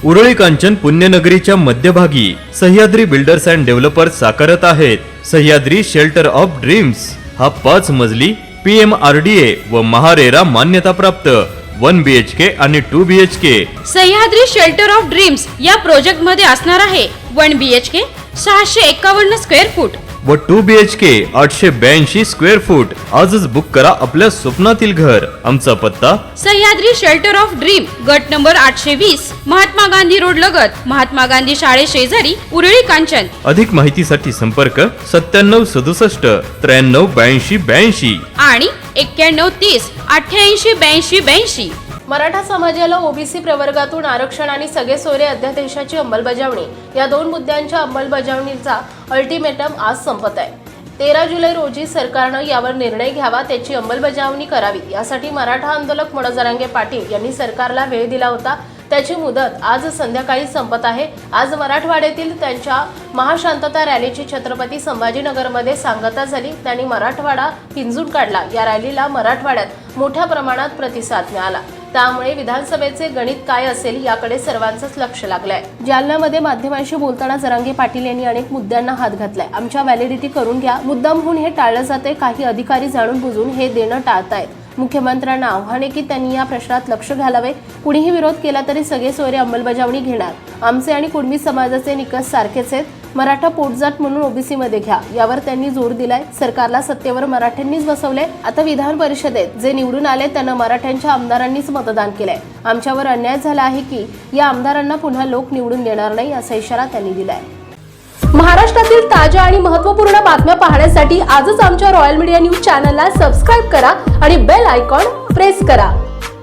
उरळी कांचन पुण्यनगरीच्या मध्यभागी Sahyadri builders and developers साकारत आहेत सह्याद्री शेल्टर ऑफ ड्रीम्स हा 5 मजली PMRDA व महारेरा मान्यता प्राप्त 1 BHK आणि 2 BHK Sahyadri shelter of dreams या प्रोजेक्ट मध्ये असणार आहे 1 BHK 651 स्क्वेअर फूट व 2 BHK 882 स्क्वेअर फूट। आजच बुक करा आपल्या स्वप्नातील घर। आमचा पत्ता सह्याद्री शेल्टर ऑफ ड्रीम, गट नंबर 820, महात्मा गांधी रोड लगत, महात्मा गांधी शाळे शेजारी, उरळी कांचन। अधिक माहितीसाठी संपर्क 9767 93 82 82 आणि 91 30 88 82 82। मराठा समाजाला ओबीसी प्रवर्गातून आरक्षण आणि सगळे सोयरे अध्यादेशाची अंमलबजावणी या 2 मुद्द्यांच्या अंमलबजावणीचा अल्टिमेटम आज संपत आहे। 13 जुलै रोजी सरकारनं यावर निर्णय घ्यावा, त्याची अंमलबजावणी करावी यासाठी मराठा आंदोलक मनोज जरांगे पाटील यांनी सरकारला वेळ दिला होता। त्याची मुदत आज संध्याकाळी संपत आहे। आज मराठवाड्यातील त्यांच्या महाशांतता रॅलीची छत्रपती संभाजीनगरमध्ये सांगता झाली। त्यांनी मराठवाडा पिंजून काढला। या रॅलीला मराठवाड्यात मोठ्या प्रमाणात प्रतिसाद मिळाला। त्यामुळे विधानसभेचे गणित काय असेल याकडे सर्वांचंच लक्ष लागलंय। जालन्यामध्ये माध्यमांशी बोलताना जरांगे पाटील यांनी अनेक मुद्द्यांना हात घातलाय। आमच्या व्हॅलिडिटी करून घ्या, मुद्दामहून हे टाळलं जाते। काही अधिकारी जाणून बुजून हे देणं टाळतायत। मुख्यमंत्र्यांना आव्हान आहे की त्यांनी या प्रश्नात लक्ष घालावे। कुणीही विरोध केला तरी सगळे सोयरे अंमलबजावणी घेणार। आमचे आणि कुणबी समाजाचे निकष सारखेच आहेत। मराठा पोटजात म्हणून ओबीसी मध्ये घ्या, यावर त्यांनी जोर दिलाय। सरकारला सत्तेवर मराठ्यांनीच बसवले। आता विधान परिषदेत जे निवडून आले त्यांना मराठ्यांच्या आमदारांनीच मतदान केलंय। आमच्यावर अन्याय झाला आहे की या आमदारांना पुन्हा लोक निवडून देणार नाही, असा इशारा त्यांनी दिलाय। महाराष्ट्रातील ताज्या आणि महत्त्वपूर्ण बातम्या पाहण्यासाठी आजच आमच्या रॉयल मीडिया न्यूज चॅनलला सबस्क्राइब करा आणि बेल आयकॉन प्रेस करा।